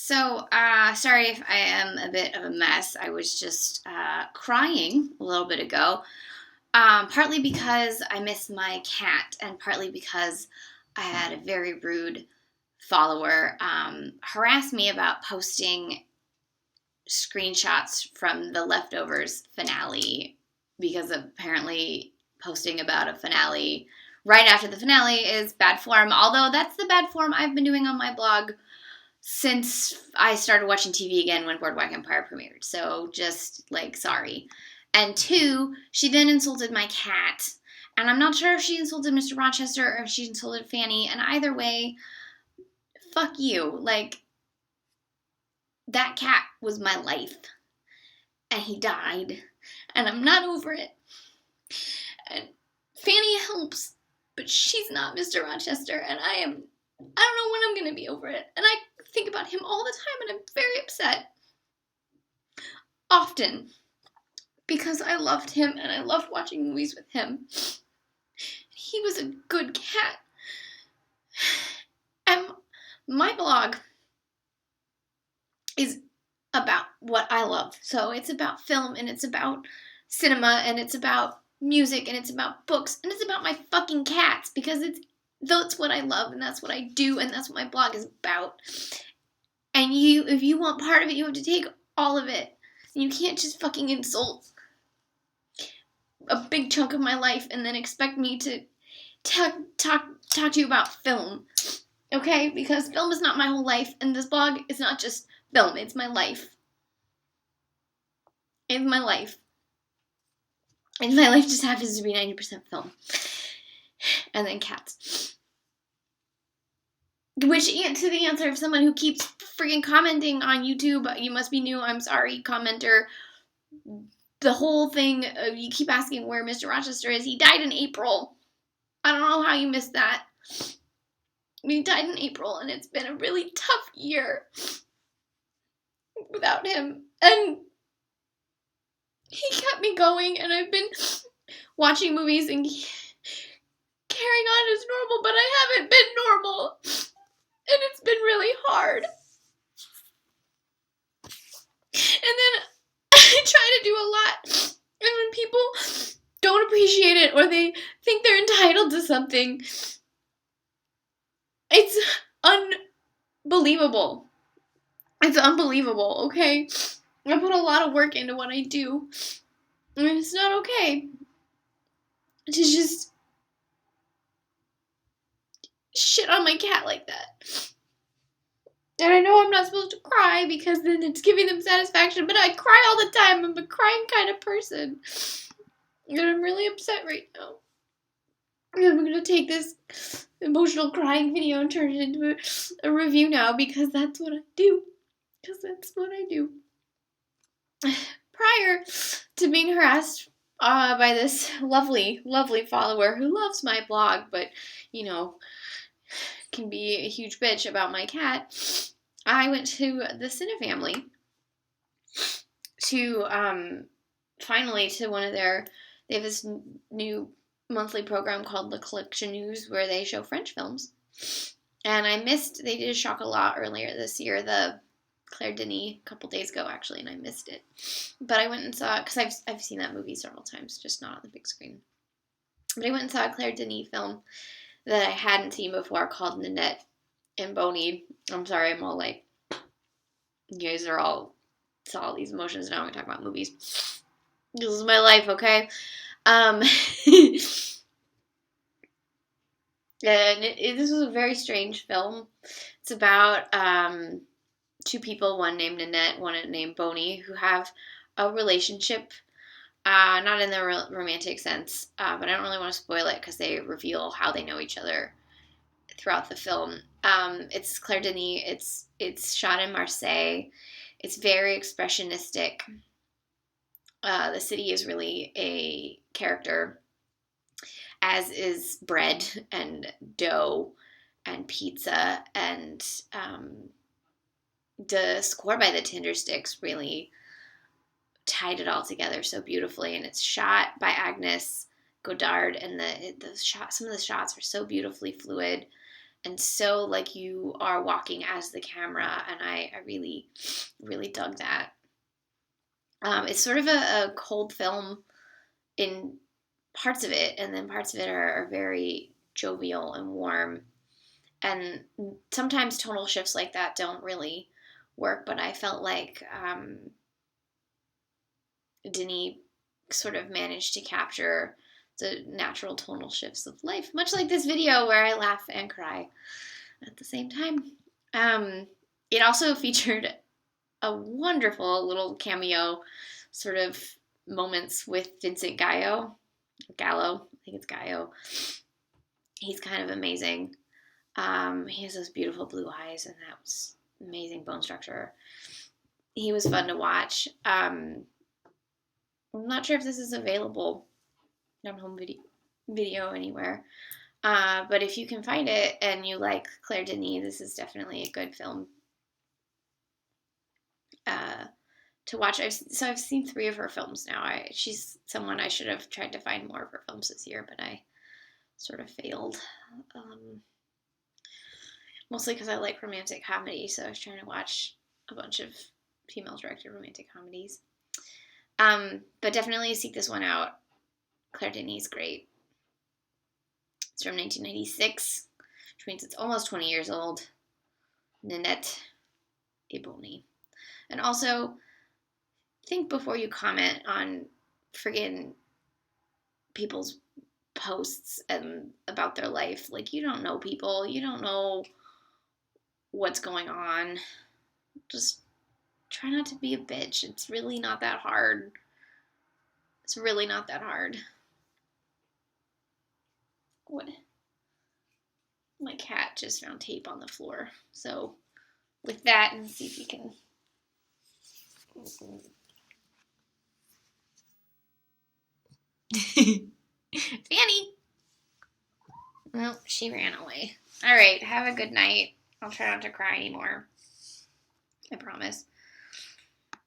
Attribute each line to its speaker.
Speaker 1: Sorry if I am a bit of a mess. I was just crying a little bit ago, partly because I miss my cat, and partly because I had a very rude follower harass me about posting screenshots from the Leftovers finale, because apparently posting about a finale right after the finale is bad form, although that's the bad form I've been doing on my blog since I started watching TV again when Boardwalk Empire premiered. So just sorry. And two, she then insulted my cat. And I'm not sure if she insulted Mr. Rochester or if she insulted Fanny. And either way, fuck you. That cat was my life. And he died. And I'm not over it. And Fanny helps, but she's not Mr. Rochester. And I don't know when I'm going to be over it. And I think about him all the time, and I'm very upset. Often. Because I loved him, and I loved watching movies with him. He was a good cat. And my blog is about what I love. So it's about film, and it's about cinema, and it's about music, and it's about books, and it's about my fucking cats, because that's what I love, and that's what I do, and that's what my blog is about. And if you want part of it, you have to take all of it. You can't just fucking insult a big chunk of my life and then expect me to talk to you about film. Okay? Because film is not my whole life, and this blog is not just film. It's my life. It's my life. And my life just happens to be 90% film. And then cats. Which, to the answer of someone who keeps freaking commenting on YouTube, you must be new, I'm sorry, commenter. The whole thing, you keep asking where Mr. Rochester is. He died in April. I don't know how you missed that. He died in April, and it's been a really tough year without him. And he kept me going, and I've been watching movies and carrying on as normal, but I haven't been normal. And it's been really hard. And then I try to do a lot. And when people don't appreciate it or they think they're entitled to something, it's unbelievable. It's unbelievable, okay? I put a lot of work into what I do. And it's not okay to just shit on my cat like that. And I know I'm not supposed to cry because then it's giving them satisfaction, but I cry all the time. I'm a crying kind of person. And I'm really upset right now. And I'm going to take this emotional crying video and turn it into a review now because that's what I do. Prior to being harassed by this lovely, lovely follower who loves my blog, but, can be a huge bitch about my cat, I went to the Cinefamily to finally to one of they have this new monthly program called The Collection News where they show French films. And they did a Chocolat earlier this year, the Claire Denis, a couple days ago actually, and I missed it. But I went and saw it, because I've seen that movie several times, just not on the big screen. But I went and saw a Claire Denis film that I hadn't seen before called Nénette and Boni. I'm sorry, I'm all like, you guys are all saw all these emotions, now I'm going to talk about movies. This is my life, okay? And this was a very strange film. It's about two people, one named Nénette, one named Boni, who have a relationship. Not in the romantic sense, but I don't really want to spoil it because they reveal how they know each other throughout the film. It's Claire Denis. It's shot in Marseille. It's very expressionistic. The city is really a character, as is bread and dough and pizza, and the score by the Tindersticks really tied it all together so beautifully, and it's shot by Agnes Godard, and some of the shots are so beautifully fluid and so like you are walking as the camera, and I really, really dug that. It's sort of a cold film in parts of it, and then parts of it are very jovial and warm. And sometimes tonal shifts like that don't really work, but I felt like Denis sort of managed to capture the natural tonal shifts of life, much like this video where I laugh and cry at the same time. It also featured a wonderful little cameo sort of moments with Vincent Gallo. I think it's Gallo. He's kind of amazing. He has those beautiful blue eyes, and that was amazing bone structure. He was fun to watch. I'm not sure if this is available on home video anywhere. But if you can find it and you like Claire Denis, this is definitely a good film to watch. I've seen 3 of her films now. She's someone I should have tried to find more of her films this year, but I sort of failed. Mostly because I like romantic comedy, so I was trying to watch a bunch of female-directed romantic comedies. But definitely seek this one out. Claire Denis is great. It's from 1996, which means it's almost 20 years old. Nénette et Boni. And also, think before you comment on friggin' people's posts and about their life. Like, you don't know people. You don't know what's going on. Just try not to be a bitch. It's really not that hard. It's really not that hard. What? My cat just found tape on the floor. So, with that, and see if you can. Fanny! Well, she ran away. Alright, have a good night. I'll try not to cry anymore. I promise.